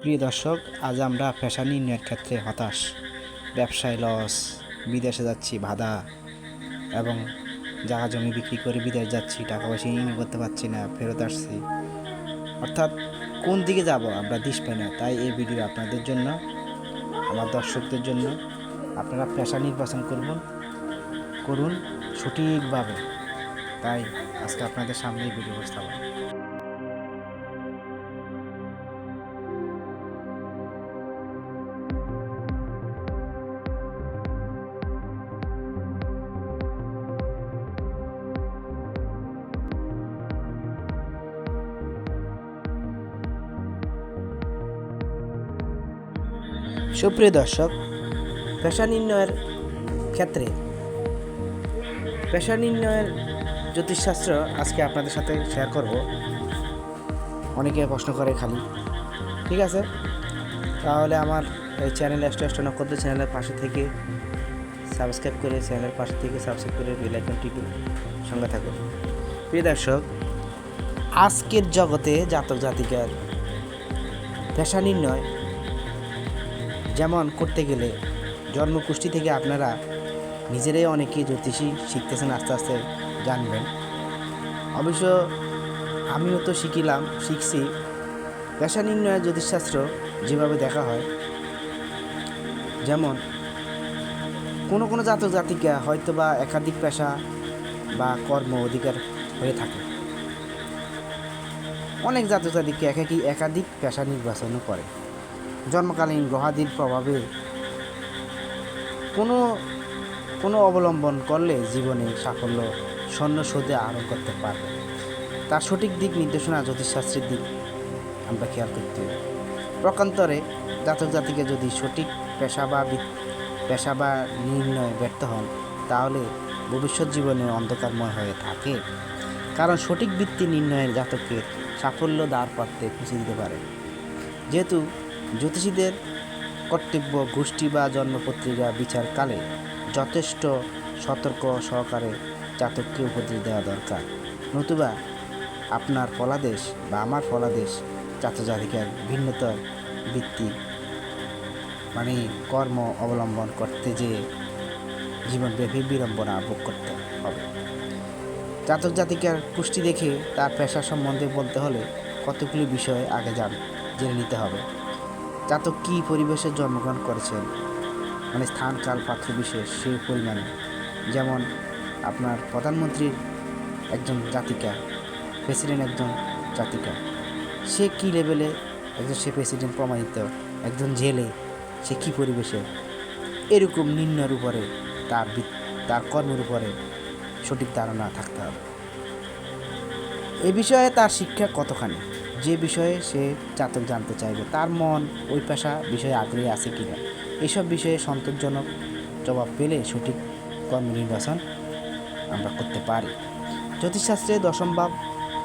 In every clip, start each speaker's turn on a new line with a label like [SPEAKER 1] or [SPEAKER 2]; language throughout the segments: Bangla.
[SPEAKER 1] প্রিয় দর্শক, আজ আমরা ফ্যাশন নির্ণয়ের ক্ষেত্রে হতাশ, ব্যবসায় লস, বিদেশে যাচ্ছি বাধা এবং জায়গা জমি বিক্রি করে বিদেশ যাচ্ছি, টাকা পয়সা ইনকাম করতে পারছি না, ফেরত আসছি, অর্থাৎ কোন দিকে যাব আমরা দিশ পাই না। তাই এই ভিডিও আপনাদের জন্য, আমার দর্শকদের জন্য। আপনারা পেশা নির্বাচন করুন সঠিকভাবে। তাই আজকে আপনাদের সামনে এই ভিডিও উপস্থাপন। সুপ্রিয় দর্শক, পেশা নির্ণয়ের ক্ষেত্রে পেশা নির্ণয়ের জ্যোতিষশাস্ত্র আজকে আপনাদের সাথে শেয়ার করব। অনেকে প্রশ্ন করে খালি, ঠিক আছে? তাহলে আমার এই চ্যানেল অ্যাস্ট্রো নক্ষত্র চ্যানেলের পাশে থেকে সাবস্ক্রাইব করে বেল আইকন টিপে সঙ্গে থাকুন। প্রিয় দর্শক, আজকের জগতে জাতক জাতিকার পেশা নির্ণয় যেমন করতে গেলে জন্মকুষ্ঠি থেকে আপনারা নিজেরাই অনেকে জ্যোতিষী শিখতেছেন, আস্তে আস্তে জানবেন। অবশ্য আমিও তো শিখছি। পেশা নির্ণয়ের জ্যোতিষশাস্ত্র যেভাবে দেখা হয়, যেমন কোনো জাতক জাতিকা হয়তো বা একাধিক পেশা বা কর্ম অধিকার হয়ে থাকে। অনেক জাতক জাতিকা একাধিক পেশা নির্বাচনও করে। জন্মকালীন গ্রহাদির প্রভাবে কোনো অবলম্বন করলে জীবনে সাফল্য স্বর্ণ শোধে আরোপ করতে পারবে। তার সঠিক দিক নির্দেশনা জ্যোতিষশাস্ত্রের দিক আমরা খেয়াল করতে হবে। প্রকান্তরে জাতক জাতিকে যদি সঠিক পেশা বা নির্ণয় ব্যর্থ হন, তাহলে ভবিষ্যৎ জীবনে অন্ধকারময় হয়ে থাকে। কারণ সঠিক বৃত্তি নির্ণয়ের জাতকের সাফল্য দ্বার প্রান্তে পৌঁছে দিতে পারে। যেহেতু জ্যোতিষীদের কর্তব্য গোষ্ঠী বা জন্মপত্রিকা বিচারকালে যথেষ্ট সতর্ক সহকারে জাতককে উপদেশ দেওয়া দরকার। নতুবা আপনার ফলাদেশ বা আমার ফলাদেশ জাতক জাতিকার ভিন্নতর বৃত্তি মানে কর্ম অবলম্বন করতে যে জীবনব্যাপী বিড়ম্বনা ভোগ করতে হবে। জাতক জাতিকার কুষ্টি দেখে তার পেশা সম্বন্ধে বলতে হলে কতগুলি বিষয় আগে জেনে নিতে হবে। জাতক কী পরিবেশে জন্মগ্রহণ করেছেন, মানে স্থান কাল পাত্র বিশেষ সেই পরিমাণে। যেমন আপনার প্রধানমন্ত্রীর একজন জাতিকা, প্রেসিডেন্ট একজন জাতিকা, সে কী লেভেলে সে প্রেসিডেন্ট প্রমাণিত, একজন জেলে সে কী পরিবেশে, এরকম নির্ণয়ের উপরে তার কর্মের উপরে সঠিক ধারণা থাকতে হবে। এ বিষয়ে তার শিক্ষা কতখানি, যে বিষয়ে সে জাতক জানতে চাইবে, তার মন ওই পেশা বিষয়ে আগ্রহী আছে কিনা, এসব বিষয়ে সন্তোষজনক জবাব পেলে সঠিক কর্ম নির্বাচন আমরা করতে পারি। জ্যোতিষশাস্ত্রে দশম ভাব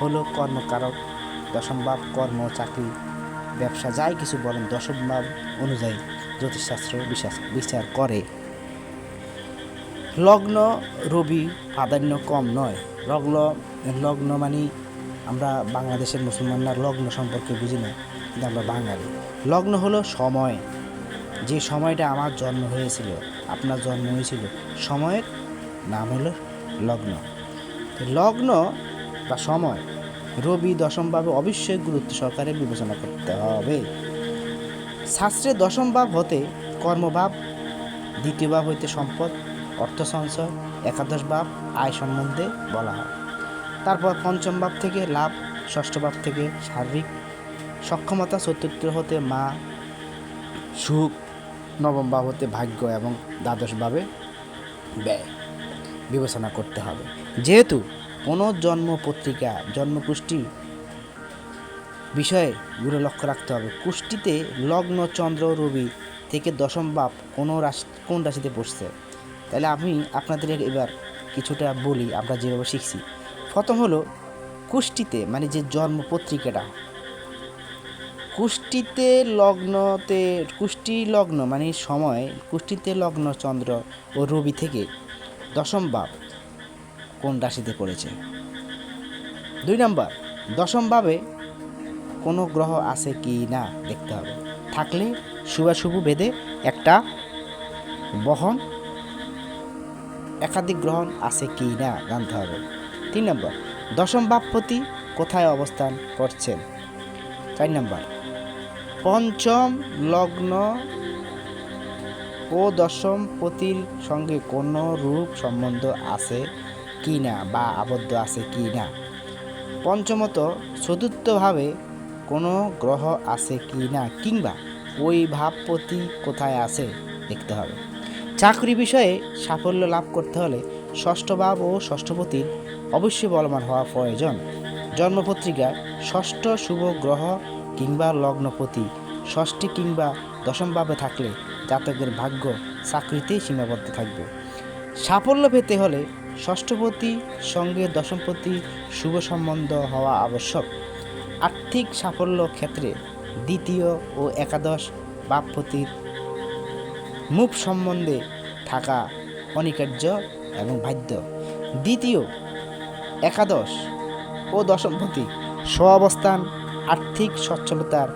[SPEAKER 1] হলো কর্মকারক। দশম ভাব কর্ম, চাকরি, ব্যবসা যাই কিছু বলেন, দশম ভাব অনুযায়ী জ্যোতিষশাস্ত্র বিচার করে। লগ্ন রবি প্রাধান্য কম নয়। লগ্ন মানে আমরা বাংলাদেশের মুসলমানরা লগ্ন সম্পর্কে বুঝি না, কিন্তু আমরা বাঙালি। লগ্ন হলো সময়, যে সময়টা আমার জন্ম হয়েছিল, আপনার জন্ম হয়েছিল, সময়ের নাম হলো লগ্ন। লগ্ন বা সময় রবি দশমভাবে অবশ্যই গুরুত্ব সহকারে বিবেচনা করতে হবে। শাস্ত্রে দশম ভাব হতে কর্মভাব, দ্বিতীয় ভাব হইতে সম্পদ অর্থ সঞ্চয়, একাদশ ভাব আয় সম্বন্ধে বলা হয়। তারপর পঞ্চম ভাব থেকে লাভ, ষষ্ঠ ভাব থেকে শারীরিক সক্ষমতা, চতুর্থ হতে মা সুখ, নবম ভাব হতে ভাগ্য এবং দ্বাদশ ভাবে ব্যয় বিবেচনা করতে হবে। যেহেতু কোনো জন্মপত্রিকা জন্মকুষ্ঠি বিষয়ে গুলো লক্ষ্য রাখতে হবে। কুষ্টিতে লগ্ন চন্দ্র রবি থেকে দশম ভাব কোন রাশিতে বসছে। তাহলে আমি আপনাদের এবার কিছুটা বলি আমরা যেভাবে শিখছি। প্রথম হলো কুষ্টিতে, মানে যে জন্মপত্রিকাটা, কুষ্টি লগ্ন মানে সময়, কুষ্টিতে লগ্ন চন্দ্র ও রবি থেকে দশম ভাব কোন রাশিতে পড়েছে। 2 নম্বর, দশম ভাবে কোনো গ্রহ আছে কি না দেখতে হবে। থাকলে শুভাশুভ ভেদে একটা বহন একাধিক গ্রহণ আছে কি না জানতে হবে। 3 নম্বর, দশম ভাবপতি কোথায় অবস্থান করছেন। 4 নম্বর, পঞ্চম লগ্ন ও দশম পতির সঙ্গে কোনো রূপ সম্বন্ধ আছে কি না বা আবদ্ধ আছে কি না। পঞ্চমত, চতুর্থভাবে কোনো গ্রহ আছে কি না, কিংবা ওই ভাবপতি কোথায় আছে দেখতে হবে। চাকরি বিষয়ে সাফল্য লাভ করতে হলে ষষ্ঠ ভাব ও ষষ্ঠপতির অবশ্যই বলবান হওয়া প্রয়োজন। জন্মপত্রিকায় ষষ্ঠ শুভ গ্রহ কিংবা লগ্নপতি ষষ্ঠী কিংবা দশম ভাবে থাকলে জাতকের ভাগ্য চাকরিতেই সীমাবদ্ধ থাকবে। সাফল্য পেতে হলে ষষ্ঠপতি সঙ্গে দশমপতি শুভ সম্বন্ধ হওয়া আবশ্যক। আর্থিক সাফল্য ক্ষেত্রে দ্বিতীয় ও একাদশ ভাবপতির মুখ সম্বন্ধে থাকা অনিবার্য এবং বাধ্য। দ্বিতীয়, একাদশ ও দশমপতি স্ব-অবস্থান আর্থিক সচ্ছলতার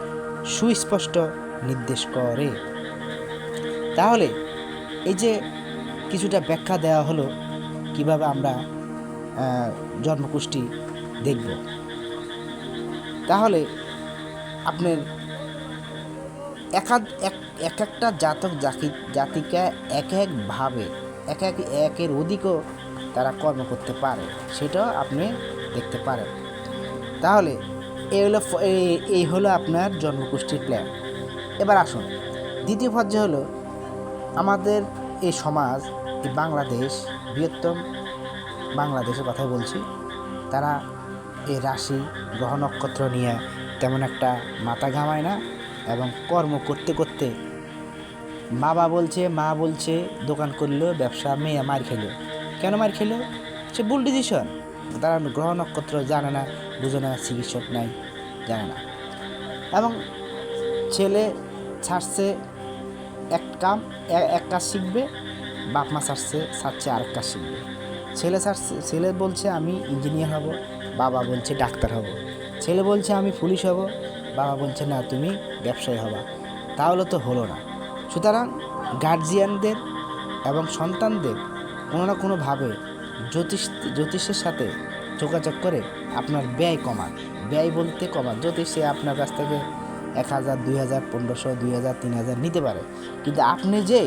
[SPEAKER 1] সুস্পষ্ট নির্দেশ করে। তাহলে এই যে কিছুটা ব্যাখ্যা দেওয়া হলো কিভাবে আমরা জন্মকুষ্টি দেখব। তাহলে আপনার এক একটা জাতক জাতিকা একভাবে একের অধিকও তারা কর্ম করতে পারে, সেটাও আপনি দেখতে পারেন। তাহলে এই হলো আপনার জন্মকুষ্ঠির প্ল্যান। এবার আসুন দ্বিতীয় পর্যায়ে হলো আমাদের এই সমাজ, এই বাংলাদেশ, বৃহত্তম বাংলাদেশের কথা বলছি, তারা এই রাশি গ্রহ নক্ষত্র নিয়ে তেমন একটা মাথা ঘামায় না এবং কর্ম করতে করতে বাবা বলছে, মা বলছে, দোকান করলো, ব্যবসা, মেয়ে মার খেলো। কেন মার খেলো? সে ভুল ডিসিশন। তারা গ্রহ নক্ষত্র জানে না, বুঝে না, চিকিৎসক নাই, জানে না। এবং ছেলে ছাড়ছে এক কাজ শিখবে, বাপ মা ছাড়ছে আরেক কাজ শিখবে। ছেলে বলছে আমি ইঞ্জিনিয়ার হব, বাবা বলছে ডাক্তার হব। ছেলে বলছে আমি পুলিশ হব, বাবা বলছে না তুমি ব্যবসায়ী হবা। তাহলে তো হলো না। সুতরাং গার্জিয়ানদের এবং সন্তানদের কোনো না কোনোভাবে জ্যোতিষের সাথে যোগাযোগ করে আপনার ব্যয় কমান। ব্যয় বলতে কমান। জ্যোতিষে আপনার কাছ থেকে 1000, 2000, 1500, 2000, 3000 নিতে পারে, কিন্তু আপনি যে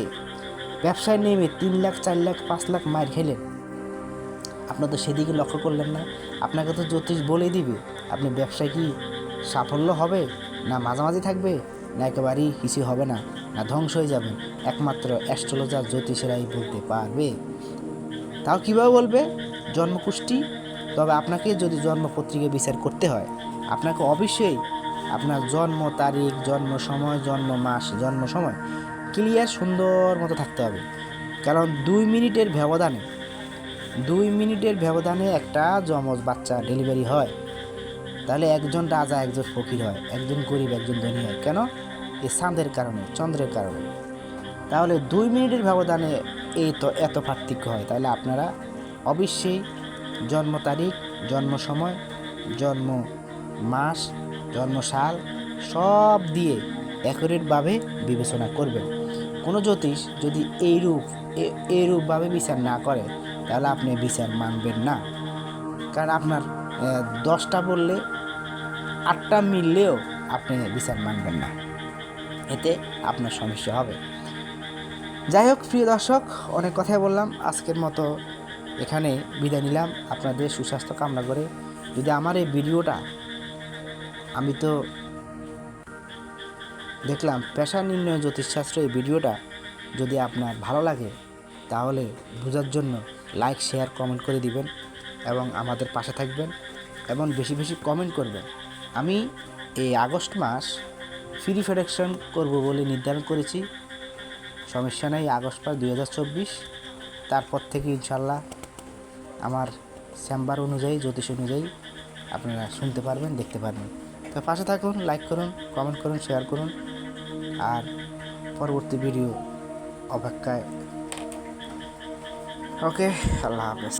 [SPEAKER 1] ব্যবসায় নেমে 3 লাখ, 4 লাখ, 5 লাখ মার খেলেন, আপনার তো সেদিকে লক্ষ্য করলেন না। আপনাকে তো জ্যোতিষ বলেই দিবে আপনি ব্যবসায় কি সাফল্য হবে, না মাঝামাঝি থাকবে, না একেবারেই কিছু হবে না, না ধ্বংস হয়ে যাবে। একমাত্র অ্যাস্ট্রোলজার জ্যোতিষেরাই বলতে পারবে। তাও কীভাবে বলবে? জন্মকুষ্টি। তবে আপনাকে যদি জন্মপত্রিকা বিচার করতে হয়, আপনাকে অবশ্যই আপনার জন্ম তারিখ, জন্ম সময়, জন্ম মাস, জন্ম সময় ক্লিয়ার সুন্দর মতো থাকতে হবে। কারণ 2 মিনিটের ব্যবধানে একটা যমজ বাচ্চা ডেলিভারি হয়। তাহলে একজন রাজা, একজন ফকির হয়, একজন গরিব, একজন ধনী হয়। কেন? এই চাঁদের কারণে, চন্দ্রের কারণে। তাহলে 2 মিনিটের ব্যবধানে এত পার্থক্য হয়। তাহলে আপনারা অবশ্যই জন্ম তারিখ, জন্ম সময়, জন্ম মাস, জন্ম সাল সব দিয়ে অ্যাকুরেটভাবে বিবেচনা করবেন। কোনো জ্যোতিষ যদি এইরূপভাবে বিচার না করে, তাহলে আপনি বিচার মানবেন না। কারণ আপনার 10টা বললে 8টা মিললেও আপনি বিচার মানবেন না, এতে আপনার সমস্যা হবে। যাই হোক প্রিয় দর্শক, অনেক কথাই বললাম। আজকের মতো এখানে বিদায় নিলাম, আপনাদের সুস্বাস্থ্য কামনা করে। যদি আমার এই ভিডিওটা, আমি তো দেখলাম পেশা নির্ণয় জ্যোতিষশাস্ত্র, এই ভিডিওটা যদি আপনার ভালো লাগে তাহলে বোঝার জন্য লাইক, শেয়ার, কমেন্ট করে দিবেন এবং আমাদের পাশে থাকবেন এবং বেশি বেশি কমেন্ট করবেন। আমি এই আগস্ট মাস ফ্রি প্রেডিকশন করব বলে নির্ধারণ করেছি। সমস্যা নেই, আগস্ট মাস 2024। তারপর থেকে ইনশাল্লাহ আমার চেম্বার অনুযায়ী, জ্যোতিষ অনুযায়ী আপনারা শুনতে পারবেন, দেখতে পারবেন। তো পাশে থাকুন, লাইক করুন, কমেন্ট করুন, শেয়ার করুন। আর পরবর্তী ভিডিও অপেক্ষায়। ওকে, আল্লাহ হাফেজ।